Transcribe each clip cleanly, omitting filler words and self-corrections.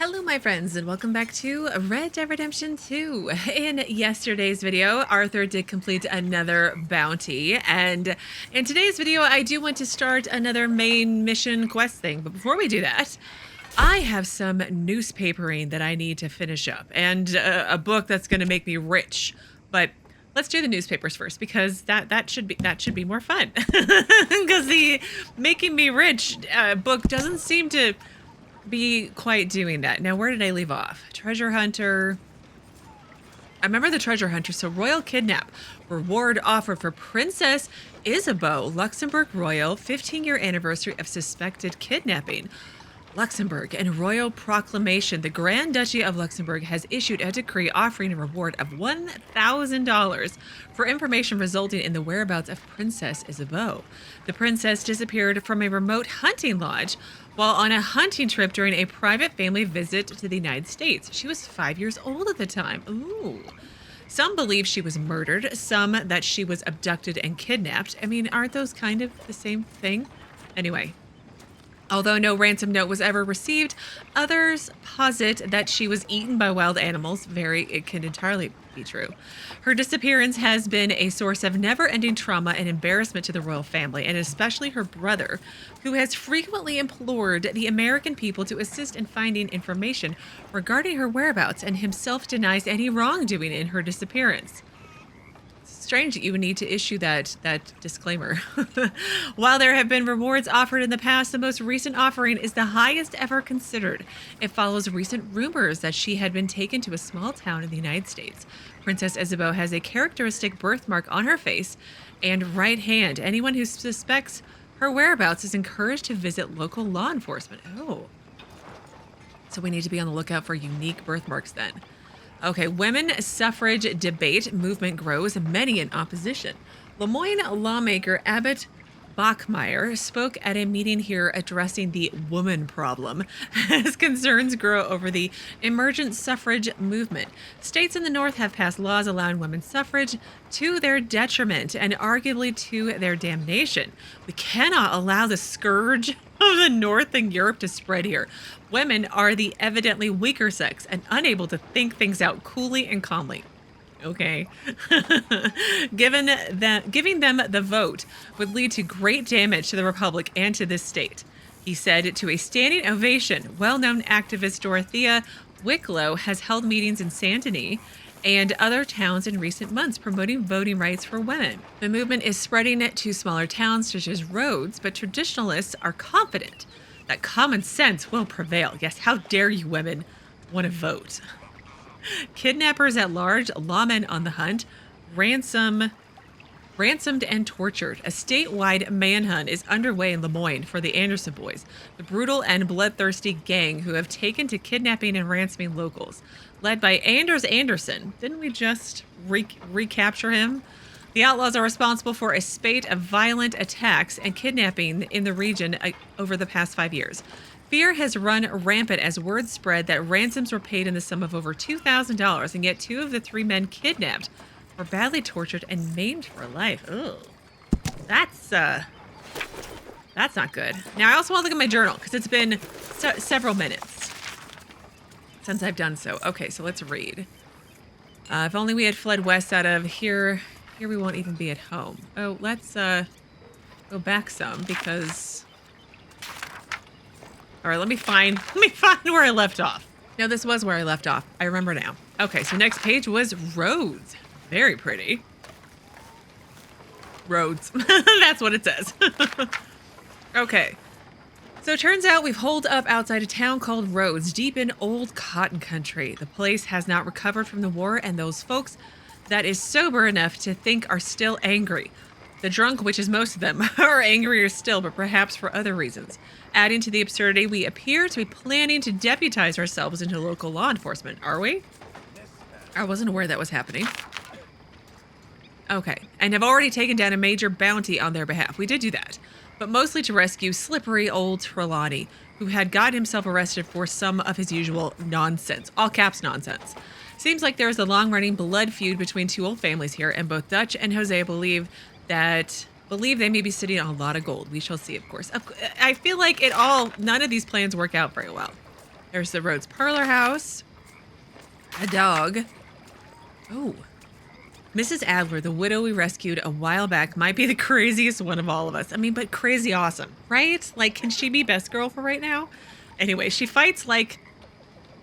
Hello, my friends, and welcome back to Red Dead Redemption 2. In yesterday's video, Arthur did complete another bounty, and in today's video, I do want to start another main mission quest thing. But before we do that, I have some newspapering that I need to finish up, and a book that's going to make me rich. But let's do the newspapers first, because that should be more fun. Because the making me rich book doesn't seem to be quite doing that. Now, where did I leave off? Treasure hunter. I remember the treasure hunter. So, royal kidnap. Reward offered for Princess Isabeau, Luxembourg Royal, 15-year anniversary of suspected kidnapping. Luxembourg and royal proclamation. The Grand Duchy of Luxembourg has issued a decree offering a reward of $1,000 for information resulting in the whereabouts of Princess Isabeau. The princess disappeared from a remote hunting lodge while on a hunting trip during a private family visit to the United States. She was 5 years old at the time. Ooh. Some believe she was murdered, some that she was abducted and kidnapped. I mean, aren't those kind of the same thing? Anyway. Although no ransom note was ever received, others posit that she was eaten by wild animals. It can entirely be true. Her disappearance has been a source of never-ending trauma and embarrassment to the royal family, and especially her brother, who has frequently implored the American people to assist in finding information regarding her whereabouts, and himself denies any wrongdoing in her disappearance. Strange that you would need to issue that disclaimer. While there have been rewards offered in the past, the most recent offering is the highest ever considered. It follows recent rumors that she had been taken to a small town in the United States. Princess Isabeau has a characteristic birthmark on her face and right hand. Anyone who suspects her whereabouts is encouraged to visit local law enforcement. Oh. So we need to be on the lookout for unique birthmarks then. Okay, women suffrage debate movement grows, many in opposition. Lemoyne lawmaker Abbott Bachmeyer spoke at a meeting here addressing the woman problem as concerns grow over the emergent suffrage movement. States in the North have passed laws allowing women's suffrage to their detriment and arguably to their damnation. We cannot allow the scourge of the North and Europe to spread here. Women are the evidently weaker sex and unable to think things out coolly and calmly. Okay. Giving them the vote would lead to great damage to the Republic and to this state, he said to a standing ovation. Well-known activist Dorothea Wicklow has held meetings in Saint-Denis and other towns in recent months promoting voting rights for women. The movement is spreading it to smaller towns such as Rhodes, but traditionalists are confident that common sense will prevail. Yes, how dare you women want to vote? Kidnappers at large, lawmen on the hunt, ransomed and tortured. A statewide manhunt is underway in Lemoyne for the Anderson boys, the brutal and bloodthirsty gang who have taken to kidnapping and ransoming locals. Led by Anders Anderson. Didn't we just recapture him? The outlaws are responsible for a spate of violent attacks and kidnapping in the region over the past 5 years. Fear has run rampant as word spread that ransoms were paid in the sum of over $2,000, and yet 2 of the 3 men kidnapped were badly tortured and maimed for life. Ugh. That's not good. Now, I also want to look at my journal, because it's been several minutes since I've done so. Okay, so let's read. If only we had fled west out of here. Here we won't even be at home. Oh, let's go back some, because... All right, let me find where I left off. No, this was where I left off. I remember now. Okay, so next page was Rhodes. Very pretty. Rhodes. That's what it says. Okay. So it turns out we've holed up outside a town called Rhodes, deep in old cotton country. The place has not recovered from the war, and those folks that is sober enough to think are still angry. The drunk, which is most of them, are angrier still, but perhaps for other reasons. Adding to the absurdity, we appear to be planning to deputize ourselves into local law enforcement, are we? I wasn't aware that was happening. Okay, and have already taken down a major bounty on their behalf. We did do that, but mostly to rescue slippery old Trelawney, who had got himself arrested for some of his usual nonsense, all caps nonsense. Seems like there is a long-running blood feud between 2 old families here, and both Dutch and Jose believe they may be sitting on a lot of gold. We shall see, of course. I feel like none of these plans work out very well. There's the Rhodes parlor house. A dog. Oh. Mrs. Adler, the widow we rescued a while back, might be the craziest one of all of us. I mean, but crazy awesome, right? Like, can she be best girl for right now? Anyway, she fights like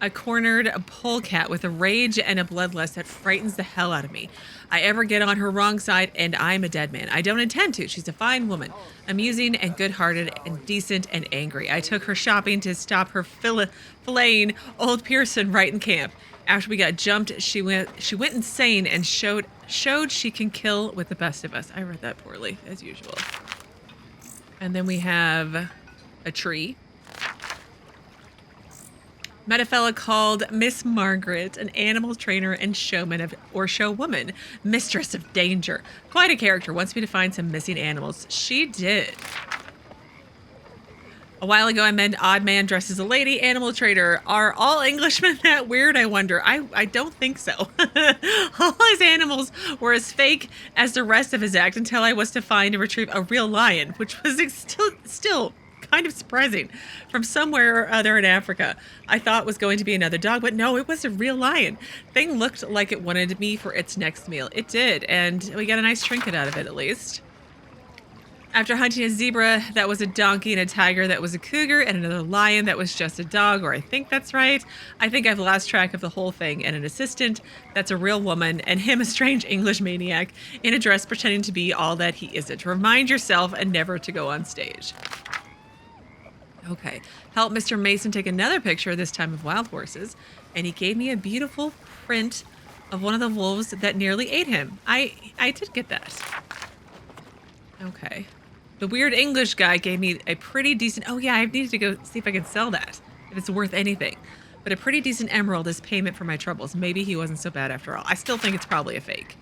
a cornered polecat with a rage and a bloodlust that frightens the hell out of me. I ever get on her wrong side, and I'm a dead man. I don't intend to. She's a fine woman, amusing and good-hearted and decent and angry. I took her shopping to stop her filleting old Pearson right in camp. After we got jumped, she went insane and showed she can kill with the best of us. I read that poorly, as usual. And then we have a tree. Met a fella called Miss Margaret, an animal trainer and showwoman, mistress of danger. Quite a character. Wants me to find some missing animals. She did. A while ago, I met an odd man dressed as a lady animal trader. Are all Englishmen that weird, I wonder? I don't think so. All his animals were as fake as the rest of his act until I was to find and retrieve a real lion, which was still kind of surprising, from somewhere or other in Africa. I thought it was going to be another dog, but no, it was a real lion. Thing looked like it wanted me for its next meal. It did, and we got a nice trinket out of it, at least. After hunting a zebra that was a donkey and a tiger that was a cougar and another lion that was just a dog, or I think that's right. I think I've lost track of the whole thing, and an assistant that's a real woman and him a strange English maniac in a dress pretending to be all that he isn't. Remind yourself and never to go on stage. Okay, help Mr. Mason take another picture, this time of wild horses, and he gave me a beautiful print of one of the wolves that nearly ate him. I did get that. Okay. The weird English guy gave me a pretty decent... Oh, yeah, I needed to go see if I can sell that, if it's worth anything. But a pretty decent emerald is payment for my troubles. Maybe he wasn't so bad after all. I still think it's probably a fake.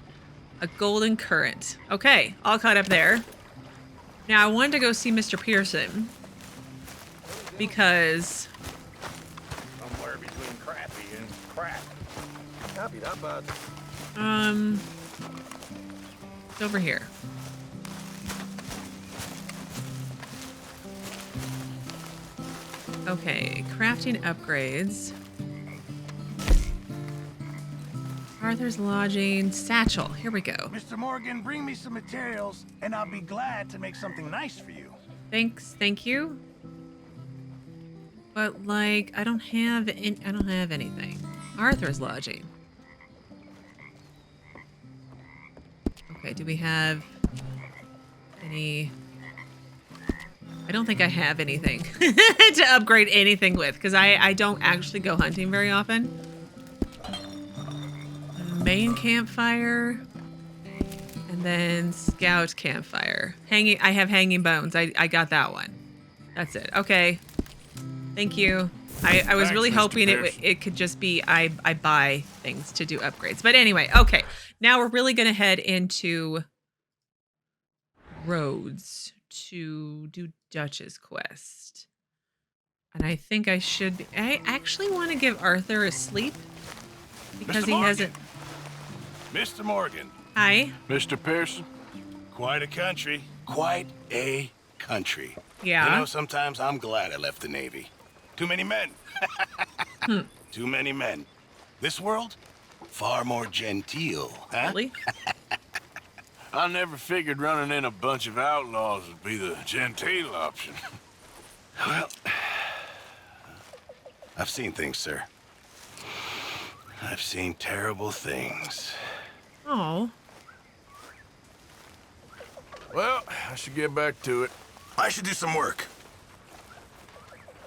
A golden current. Okay, all caught up there. Now, I wanted to go see Mr. Pearson because... Somewhere between crappy and crap. Copy that, bud. It's over here. Okay, crafting upgrades. Arthur's lodging, satchel. Here we go. Mr. Morgan, bring me some materials, and I'll be glad to make something nice for you. Thanks, thank you. But like, I don't have anything. Arthur's lodging. Okay, do we have any? I don't think I have anything to upgrade anything with, because I don't actually go hunting very often. Main campfire, and then scout campfire. I have hanging bones. I got that one. That's it. Okay. Thank you. I was really hoping it could just be I buy things to do upgrades. But anyway, okay. Now we're really going to head into Rhodes to do Dutch's quest. And I think I should be... I actually want to give Arthur a sleep because he hasn't... Mr. Morgan. Hi. Mr. Pearson? Quite a country. Quite a country. Yeah. You know, sometimes I'm glad I left the Navy. Too many men. Too many men. This world, far more genteel, huh? Really? I never figured running in a bunch of outlaws would be the genteel option. Well, I've seen things, sir. I've seen terrible things. Oh. Well, I should get back to it. I should do some work.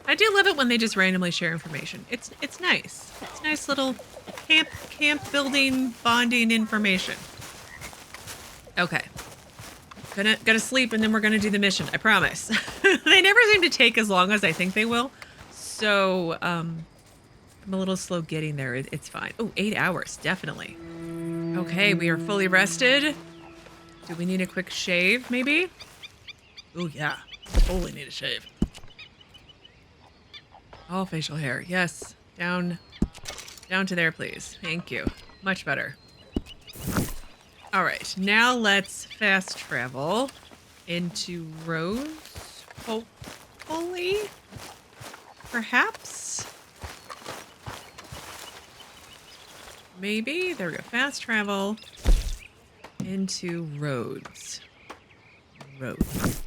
I do love it when they just randomly share information. It's nice. It's nice little camp building bonding information. Okay. Gonna sleep and then we're gonna do the mission. I promise. They never seem to take as long as I think they will. So I'm a little slow getting there. It's fine. Oh, 8 hours, definitely. Okay, we are fully rested. Do we need a quick shave, maybe? Oh yeah, totally need a shave. All facial hair, yes. Down to there, please. Thank you. Much better. All right, now let's fast travel into Rhodes, hopefully, perhaps. maybe. There we go. Fast travel into Rhodes. Rhodes.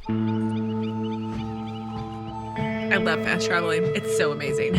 I love fast traveling. It's so amazing.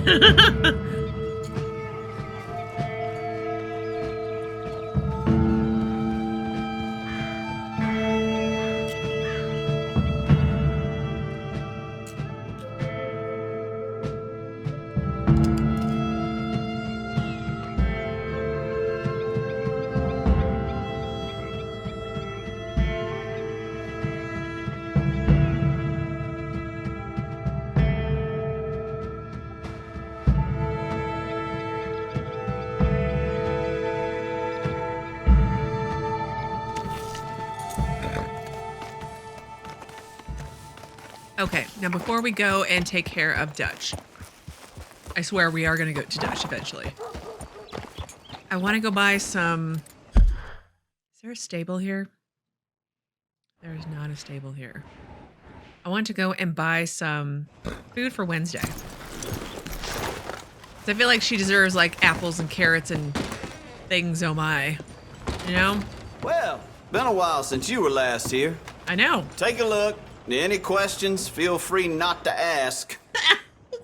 Okay, now before we go and take care of Dutch, I swear we are going to go to Dutch eventually. I want to go buy some... Is there a stable here? There's not a stable here. I want to go and buy some food for Wednesday. 'Cause I feel like she deserves like apples and carrots and things, oh my. You know? Well, been a while since you were last here. I know. Take a look. Any questions, feel free not to ask.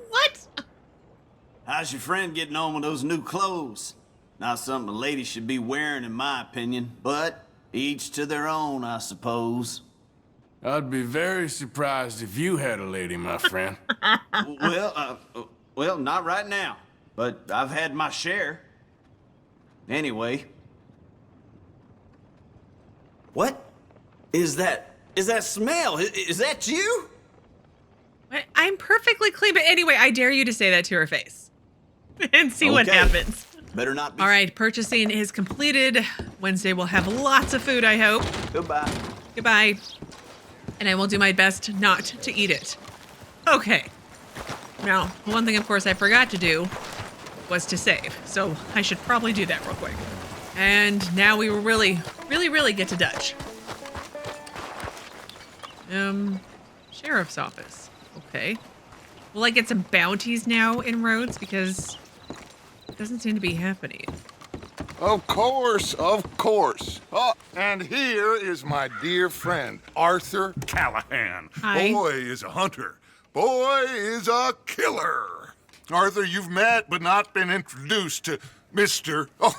What? How's your friend getting on with those new clothes? Not something a lady should be wearing, in my opinion, but each to their own, I suppose. I'd be very surprised if you had a lady, my friend. Well, not right now, but I've had my share. Anyway. What is that? Is that smell? Is that you? I'm perfectly clean, but anyway, I dare you to say that to her face. And see what Okay. happens. Better not be. All right, purchasing is completed. Wednesday we'll have lots of food, I hope. Goodbye. Goodbye. And I will do my best not to eat it. Okay. Now, one thing, of course, I forgot to do was to save. So I should probably do that real quick. And now we will really get to Dutch. Sheriff's office. Okay. Will I get some bounties now in Rhodes? Because it doesn't seem to be happening. Of course, of course. Oh, and here is my dear friend, Arthur Callahan. Hi. Boy is a hunter. Boy is a killer. Arthur, you've met but not been introduced to Mr. Oh,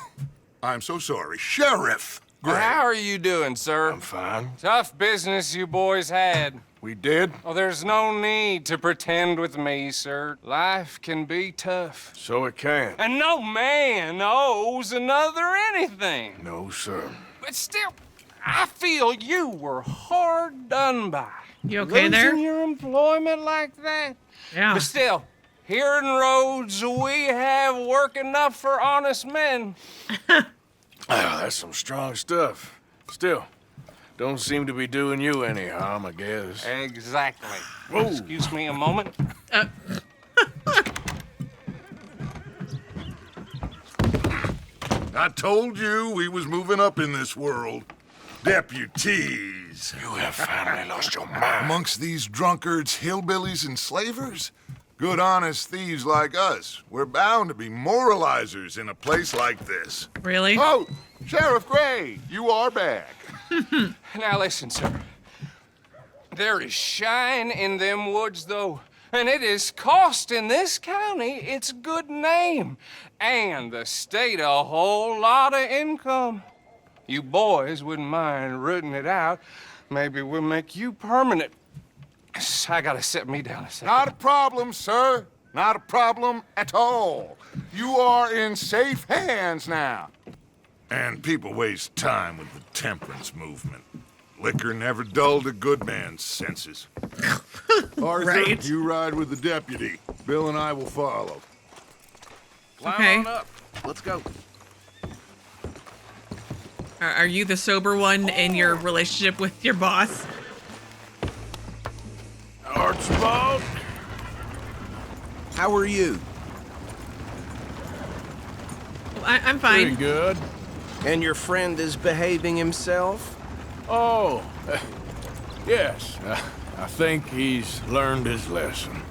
I'm so sorry, Sheriff Gray. How are you doing, sir? I'm fine. Tough business you boys had. We did? Oh, there's no need to pretend with me, sir. Life can be tough. So it can. And no man owes another anything. No, sir. But still, I feel you were hard done by. You okay there? Losing your employment like that? Yeah. But still, here in Rhodes, we have work enough for honest men. That's some strong stuff. Still, don't seem to be doing you any harm, I guess. Exactly. Whoa. Excuse me a moment. I told you we was moving up in this world. Deputies. You have finally lost your mind. Amongst these drunkards, hillbillies, and slavers? Good honest thieves like us. We're bound to be moralizers in a place like this. Really? Oh, Sheriff Gray, you are back. Now listen, sir. There is shine in them woods, though, and it is costing this county its good name and the state a whole lot of income. You boys wouldn't mind rooting it out. Maybe we'll make you permanent. I gotta sit me down a second. Not a problem, sir. Not a problem at all. You are in safe hands now. And people waste time with the temperance movement. Liquor never dulled a good man's senses. Arthur, Right. you ride with the deputy. Bill and I will follow. Climb Okay. on up. Let's go. Are you the sober one in your relationship with your boss? Archibald. How are you? I'm Pretty fine. good. And your friend is behaving himself? Yes. I think he's learned his lesson.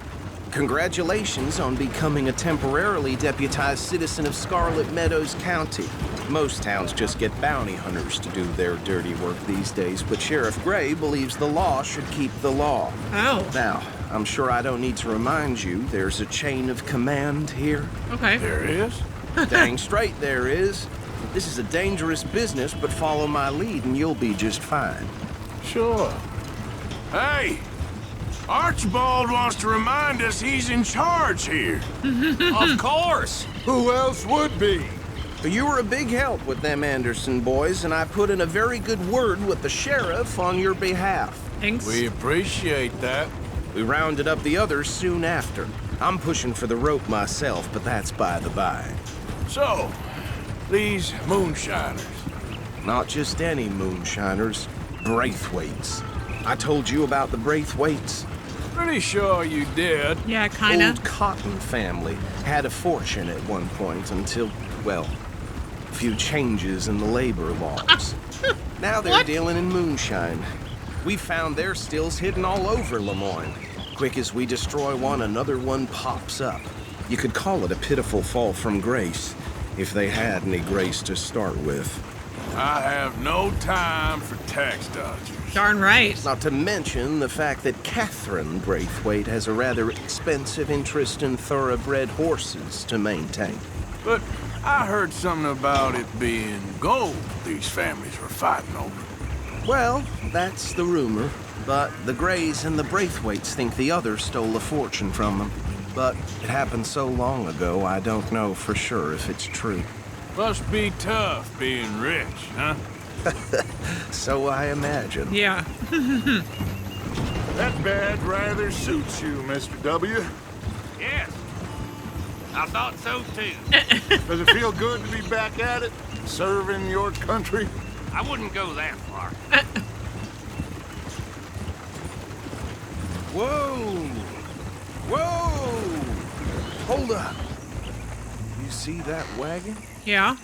Congratulations on becoming a temporarily deputized citizen of Scarlet Meadows County. Most towns just get bounty hunters to do their dirty work these days, but Sheriff Gray believes the law should keep the law. Oh. Now, I'm sure I don't need to remind you there's a chain of command here. Okay. There is? Dang straight there is. This is a dangerous business, but follow my lead and you'll be just fine. Sure. Hey! Archibald wants to remind us he's in charge here. Of course! Who else would be? You were a big help with them Anderson boys, and I put in a very good word with the sheriff on your behalf. Thanks. We appreciate that. We rounded up the others soon after. I'm pushing for the rope myself, but that's by the by. So, these moonshiners. Not just any moonshiners, Braithwaites. I told you about the Braithwaites. Pretty sure you did. Yeah, kinda. Old Cotton family had a fortune at one point until, well, a few changes in the labor laws. Now they're What? dealing in moonshine. We found their stills hidden all over Lemoyne. Quick as we destroy one, another one pops up. You could call it a pitiful fall from grace, if they had any grace to start with. I have no time for tax dodgers. Darn right. Not to mention the fact that Catherine Braithwaite has a rather expensive interest in thoroughbred horses to maintain. But I heard something about it being gold these families were fighting over. Well, that's the rumor. But the Grays and the Braithwaites think the others stole a fortune from them. But it happened so long ago, I don't know for sure if it's true. Must be tough being rich, huh? So I imagine. Yeah. That badge rather suits you, Mr. W. Yes. I thought so too. Does it feel good to be back at it? Serving your country? I wouldn't go that far. Whoa! Whoa! Hold up. You see that wagon? Yeah.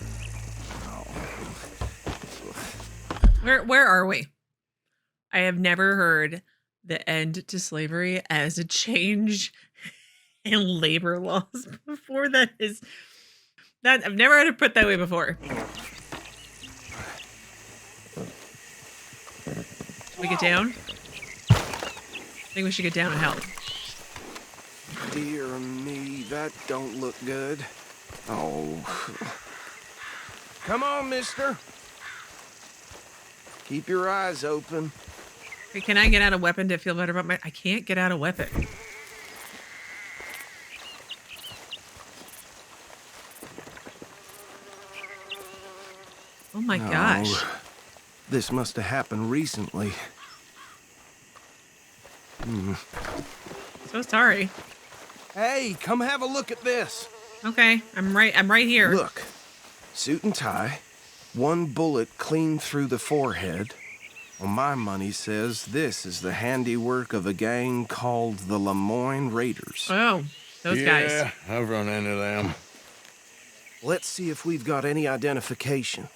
Where are we? I have never heard the end to slavery as a change in labor laws before. I've never heard it put that way before. Should we get down? I think we should get down and help. Dear me, that don't look good. Oh. Come on, mister. Keep your eyes open. Hey, can I get out a weapon to feel better about I can't get out a weapon. Oh my gosh. This must have happened recently. So sorry. Hey, come have a look at this. Okay, I'm right here. Look, suit and tie, one bullet clean through the forehead. Well, my money says this is the handiwork of a gang called the Lemoyne Raiders. Oh, those guys. Yeah, I've run into them. Let's see if we've got any identification.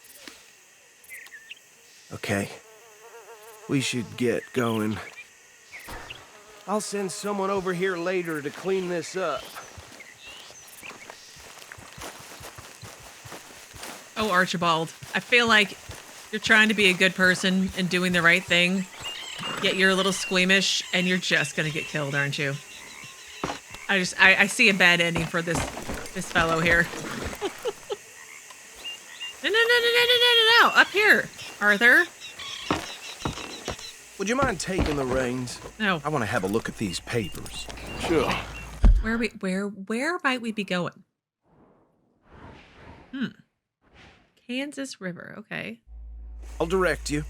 Okay, we should get going. I'll send someone over here later to clean this up. Oh, Archibald, I feel like you're trying to be a good person and doing the right thing, yet you're a little squeamish and you're just gonna get killed, aren't you? I see a bad ending for this fellow here. No, up here, Arthur. Would you mind taking the reins? No. I want to have a look at these papers. Sure. Where might we be going? Kansas River, okay. I'll direct you.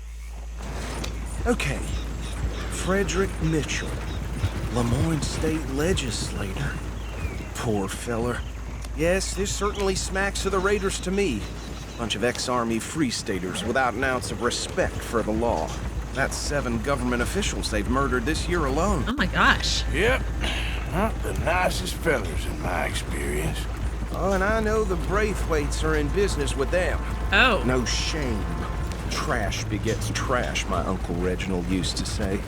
Okay. Frederick Mitchell, Lemoyne State Legislator. Poor feller. Yes, this certainly smacks of the Raiders to me. Bunch of ex-Army Free Staters without an ounce of respect for the law. That's 7 government officials they've murdered this year alone. Oh my gosh. Yep. Not the nicest fellas in my experience. Oh, and I know the Braithwaites are in business with them. Oh. No shame. Trash begets trash, my Uncle Reginald used to say.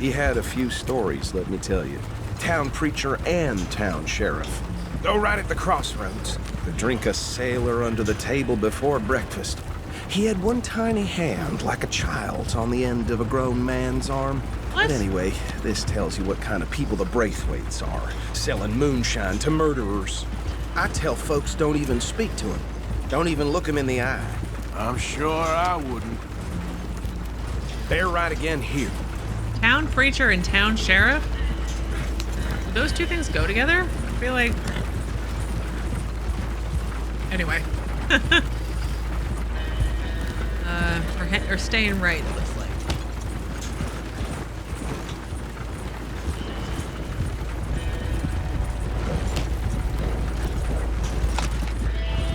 He had a few stories, let me tell you. town preacher and town sheriff. Go right at the crossroads. To drink a sailor under the table before breakfast. He had one tiny hand, like a child's, on the end of a grown man's arm. What? But anyway, this tells you what kind of people the Braithwaites are, selling moonshine to murderers. I tell folks don't even speak to him. Don't even look him in the eye. I'm sure I wouldn't. They're right again here. Town preacher and town sheriff? Do those two things go together? I feel like... Anyway. We're staying right, it looks like.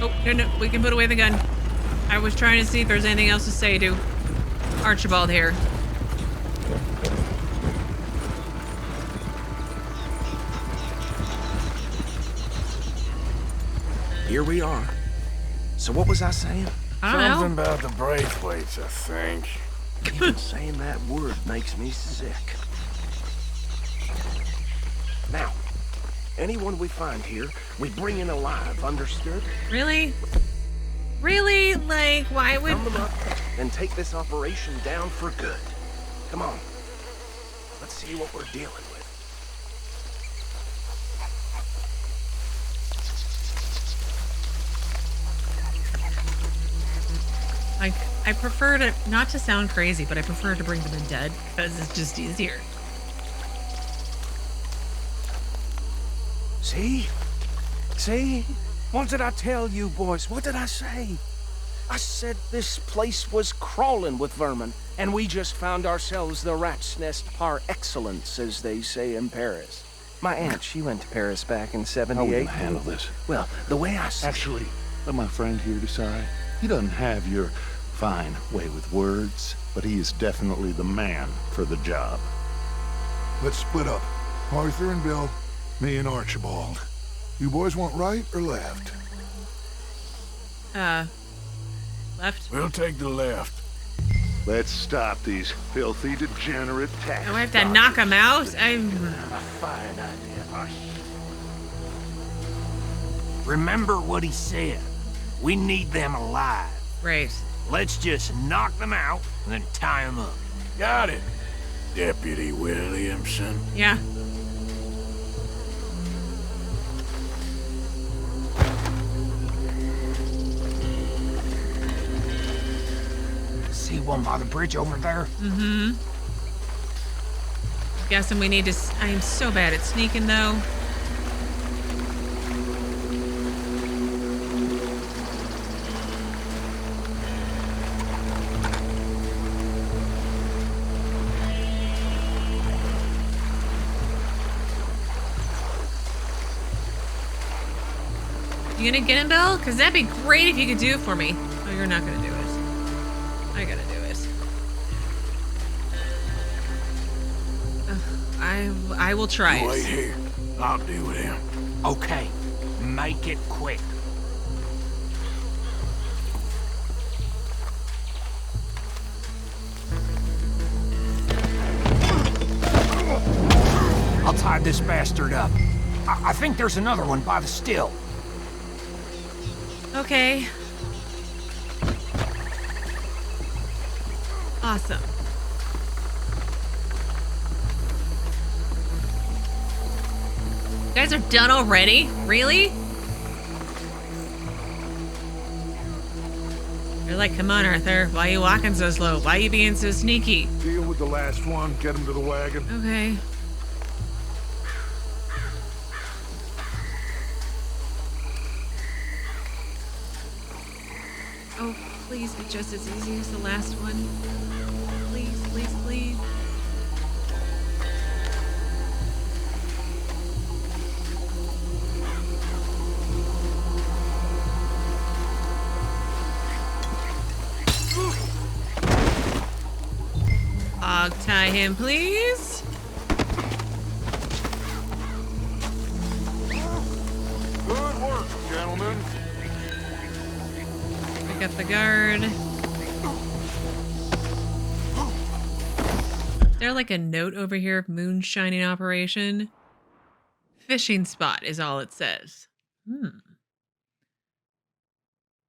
Oh, no, we can put away the gun. I was trying to see if there's anything else to say to Archibald here. Here we are. So what was I saying? I don't Something know. about the Braithwaites, I think. Even saying that word makes me sick. Now, anyone we find here, we bring in alive, understood? Really? Really? Like, why would... Round them up and take this operation down for good. Come on. Let's see what we're dealing with. I prefer to, not to sound crazy, but I prefer to bring them in dead because it's just easier. See? See? What did I tell you, boys? What did I say? I said this place was crawling with vermin, and we just found ourselves the rat's nest par excellence, as they say in Paris. My aunt, she went to Paris back in How are we '78. gonna handle this? Well, the way I see Actually, let my friend here decide. He doesn't have your fine way with words, but he is definitely the man for the job. Let's split up. Arthur and Bill, me and Archibald. You boys want right or left? Left. We'll take the left. Let's stop these filthy, degenerate tax Oh, I have to knock them out? I'm... A fine idea. Remember what he said. We need them alive. Right. Let's just knock them out and then tie them up. Got it, Deputy Williamson. Yeah. See one by the bridge over there? Mm-hmm. Guessing we need to... I am so bad at sneaking, though. You gonna get him, Bill? Because that'd be great if you could do it for me. Oh, you're not gonna do it. I gotta do it. I will try You wait it. here. I'll deal with him. Okay, make it quick. I'll tie this bastard up. I think there's another one by the still. Okay. Awesome. You guys are done already? Really? They're like, come on, Arthur. Why are you walking so slow? Why are you being so sneaky? Deal with the last one, get him to the wagon. Okay. Oh, please be just as easy as the last one. Please, please, please. Hog tie him, please. Good work, gentlemen. Pick up the guard. Is there like a note over here of moonshining operation? fishing spot is all it says.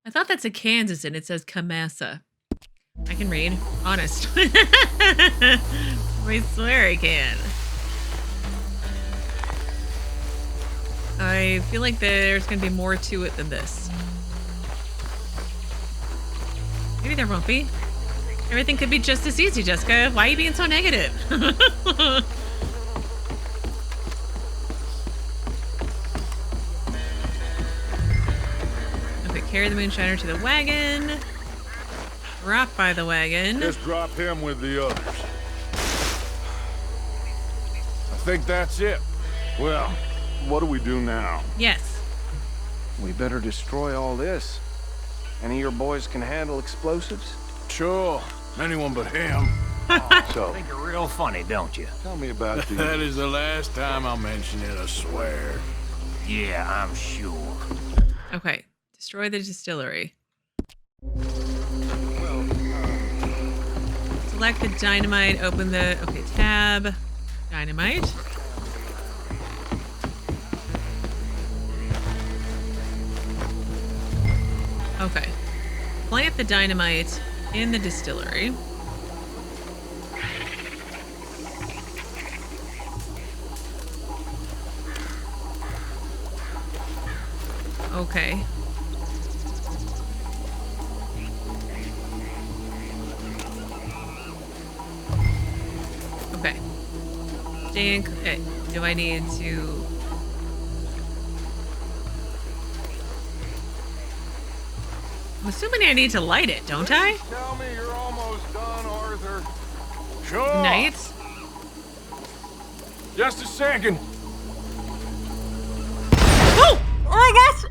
I thought that's a Kansas and it says Kamasa. I can read. Honest. I swear I can. I feel like there's going to be more to it than this. Maybe there won't be. Everything could be just as easy, Jessica. Why are you being so negative? Okay, carry the moonshiner to the wagon. Drop by the wagon. Just drop him with the others. I think that's it. Well, what do we do now? Yes. We better destroy all this. Any of your boys can handle explosives? Sure. Anyone but him. So, Think you're real funny, don't you? tell me about the... That is the last time I'll mention it, I swear. Yeah, I'm sure. Okay. Destroy the distillery. Select the dynamite. Open the... Okay, tab. Dynamite. Okay. Plant the dynamite in the distillery. Okay. Okay. Okay. Do I need to... I'm assuming I need to light it, don't I? Tell me you're almost done, Arthur. Sure. Night. Just a second. Oh! Oh my gosh!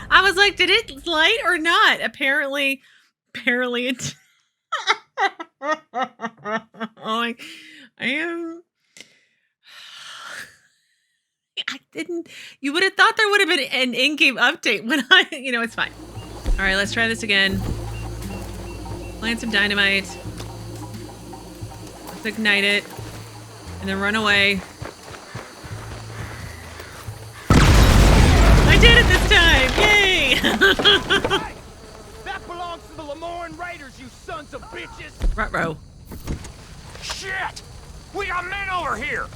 I was like, did it light or not? Apparently it... Oh, I am... I didn't... You would have thought there would have been an in-game update when I... You know, it's fine. All right, let's try this again. Plant some dynamite. Let's ignite it. And then run away. I did it this time! Yay! That belongs to the Lemoyne Raiders, you sons of bitches! Ruh-roh. Shit! We got men over here!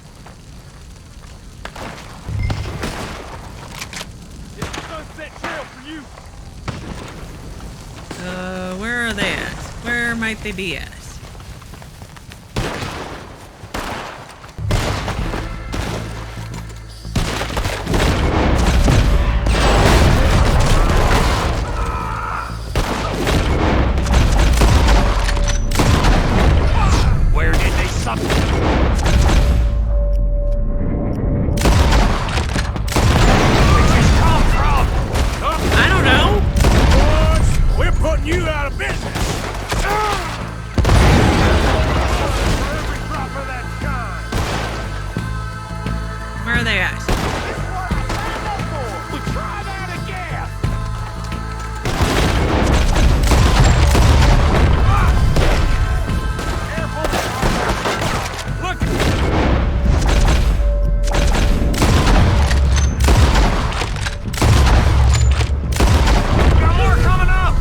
It's a sunset trail for you! Where are they at? Where might they be at? Where did they suck? I don't know. We're putting you out of business. Where are they at? We tried out again! Look. Got more coming up!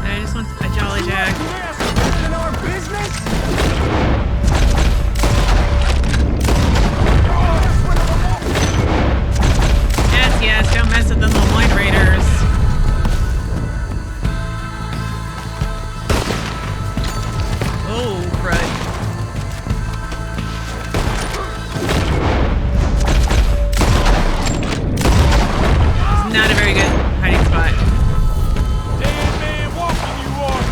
I just want a Jolly Jack. In our business? Yes, don't mess with the Lemoyne Raiders. Oh, crud. It's not a very good hiding spot. Dead man walking you are.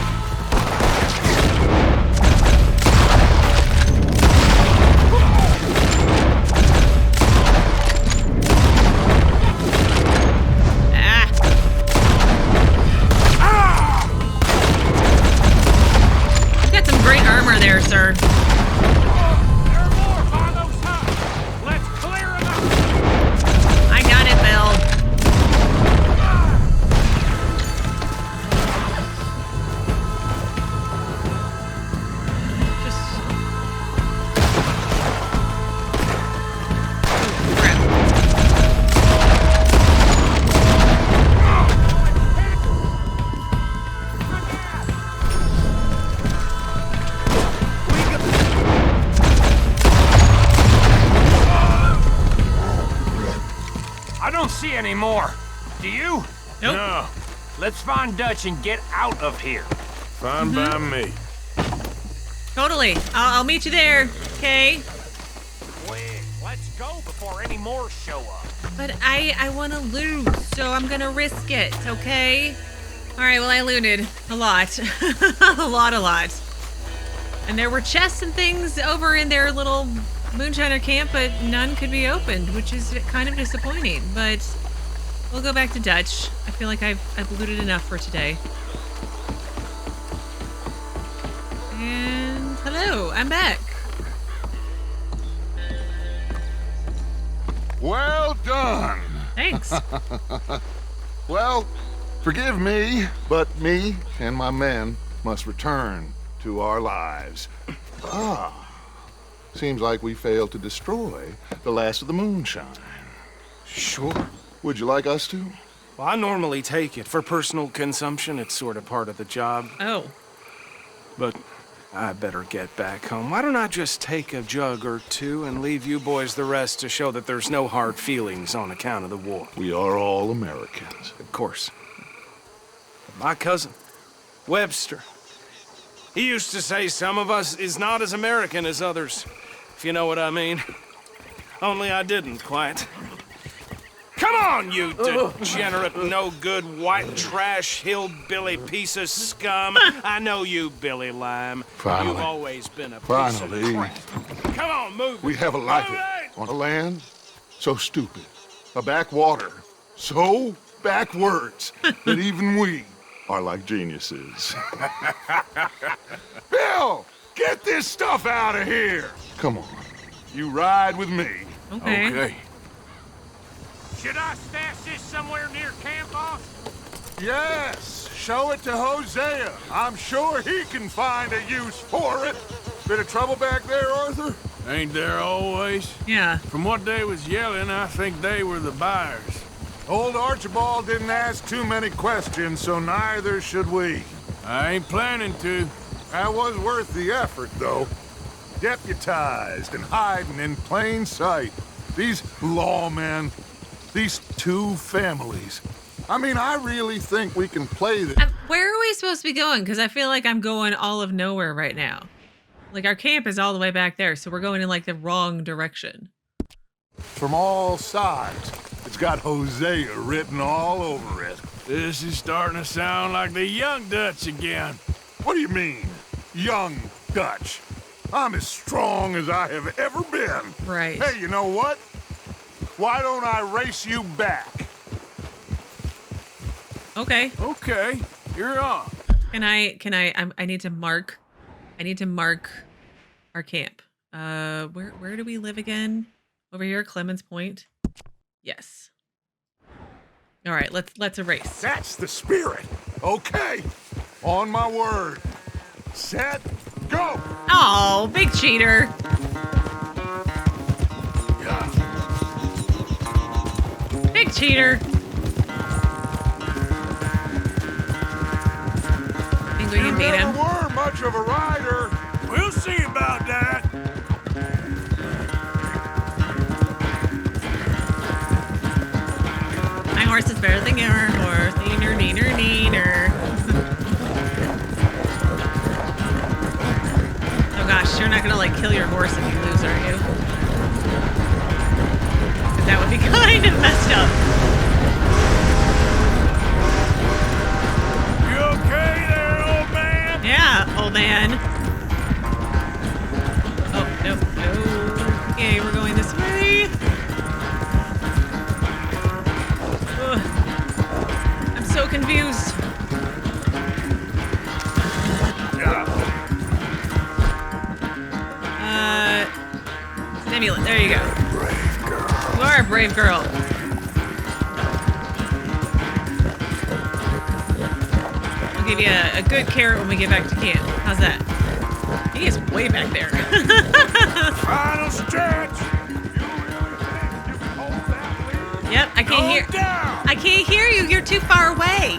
Ah! You've got some great armor there, sir. There are more by those huts. Let's clear them out. I got it, Bill. see any more. Do you? Nope. No, Let's find Dutch and get out of here. fine by me. Totally. I'll meet you there, okay? Quick, let's go before any more show up. But I want to loot, so I'm gonna risk it, okay? All right, well, I looted a lot. a lot. And there were chests and things over in their little moonshiner camp, but none could be opened, which is kind of disappointing. But we'll go back to Dutch. I feel like I've looted enough for today. And hello, I'm back. Well done. Thanks. Well, forgive me, but me and my men must return to our lives. Seems like we failed to destroy the last of the moonshine. Sure. Would you like us to? Well, I normally take it. For personal consumption, it's sort of part of the job. Oh. But I better get back home. Why don't I just take a jug or two and leave you boys the rest to show that there's no hard feelings on account of the war? We are all Americans. Of course. My cousin, Webster, he used to say some of us is not as American as others, if you know what I mean. Only I didn't quite. Come on, you degenerate, no-good, white trash, hillbilly piece of scum. I know you, Billy Lime. Finally. You've always been a piece Finally. of crap. Come on, move. We have a life Move it! on a land so stupid, a backwater so backwards that even we are like geniuses. Bill, get this stuff out of here. Come on, you ride with me. Okay. Okay. Should I stash this somewhere near camp, boss? Yes, show it to Hosea. I'm sure he can find a use for it. Bit of trouble back there, Arthur? Ain't there always? Yeah. From what they was yelling, I think they were the buyers. Old Archibald didn't ask too many questions, so neither should we. I ain't planning to. That was worth the effort, though. Deputized and hiding in plain sight. These lawmen, these two families. I mean, I really think we can play this. Where are we supposed to be going? Because I feel like I'm going all of nowhere right now. Like, our camp is all the way back there, so we're going in, like, the wrong direction. From all sides. It's got Hosea written all over it. This is starting to sound like the young Dutch again. What do you mean, young Dutch? I'm as strong as I have ever been. Right. Hey, you know what? Why don't I race you back? Okay. Okay, you're on. I need to mark our camp. Where do we live again? Over here, Clemens Point. Yes. All right, let's erase. That's the spirit. Okay. On my word. Set, go. Oh, big cheater. Big cheater. Think we You can beat never him? were much of a rider. We'll see about that. My horse is better than your horse. Neener, neener, neener. Oh gosh, you're not gonna like kill your horse if you lose, are you? 'Cause that would be kind of messed up. You okay there, old man? Yeah, old man. Oh, no. Okay, we're going this way. Ugh. I'm so confused. Stimulant, there you go. Brave girl. You are a brave girl. I'll give you a good carrot when we get back to camp. How's that? He is way back there. Final stretch. Yep, I can't hear. I can't hear you. You're too far away.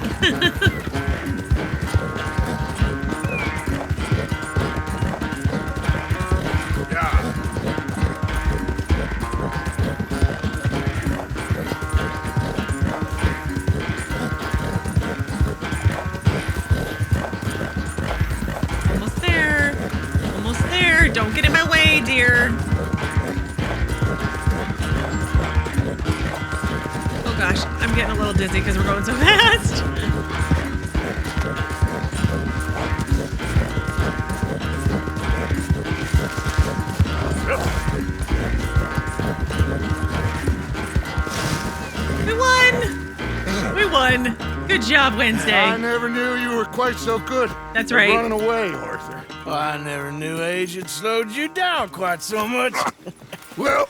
here. Oh gosh, I'm getting a little dizzy because we're going so fast. We won! We won. Good job, Wednesday. I never knew you were quite so good. That's at right. Running away, Arthur. Well, I never knew age had slowed you down quite so much. Well,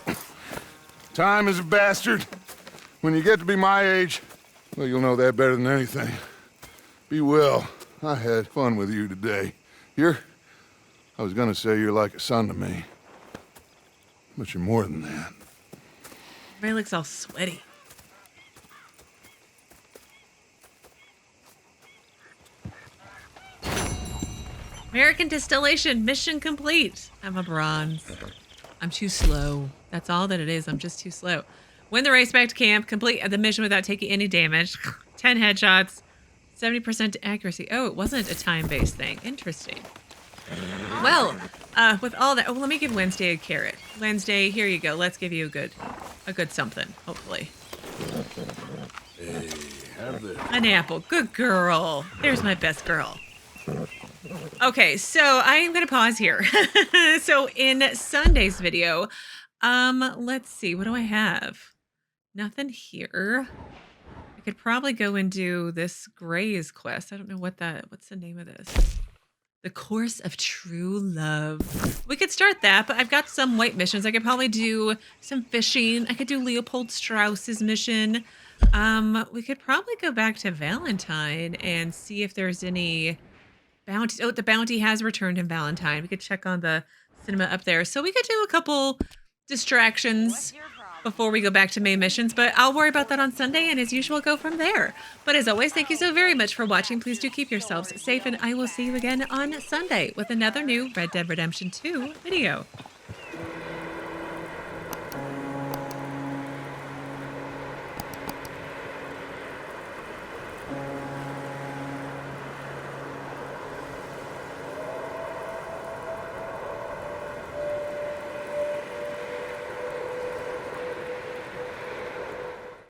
time is a bastard. When you get to be my age, well, you'll know that better than anything. Be well. I had fun with you today. I was gonna say you're like a son to me. But you're more than that. Ray looks all sweaty. American Distillation, mission complete. I'm a bronze. I'm too slow. That's all that it is. I'm just too slow. Win the race back to camp. Complete the mission without taking any damage. 10 headshots. 70% accuracy. Oh, it wasn't a time-based thing. Interesting. Well, with all that, let me give Wednesday a carrot. Wednesday, here you go. Let's give you a good something, hopefully. Hey, have this. An apple. Good girl. There's my best girl. Okay, so I am going to pause here. So in Sunday's video, let's see. What do I have? Nothing here. I could probably go and do this Gray's quest. I don't know what's the name of this? The Course of True Love. We could start that, but I've got some white missions. I could probably do some fishing. I could do Leopold Strauss's mission. We could probably go back to Valentine and see if there's any bounties. Oh, the bounty has returned in Valentine. We could check on the cinema up there. So we could do a couple distractions before we go back to main missions, but I'll worry about that on Sunday and as usual go from there. But as always, thank you so very much for watching. Please do keep yourselves safe and I will see you again on Sunday with another new Red Dead Redemption 2 video.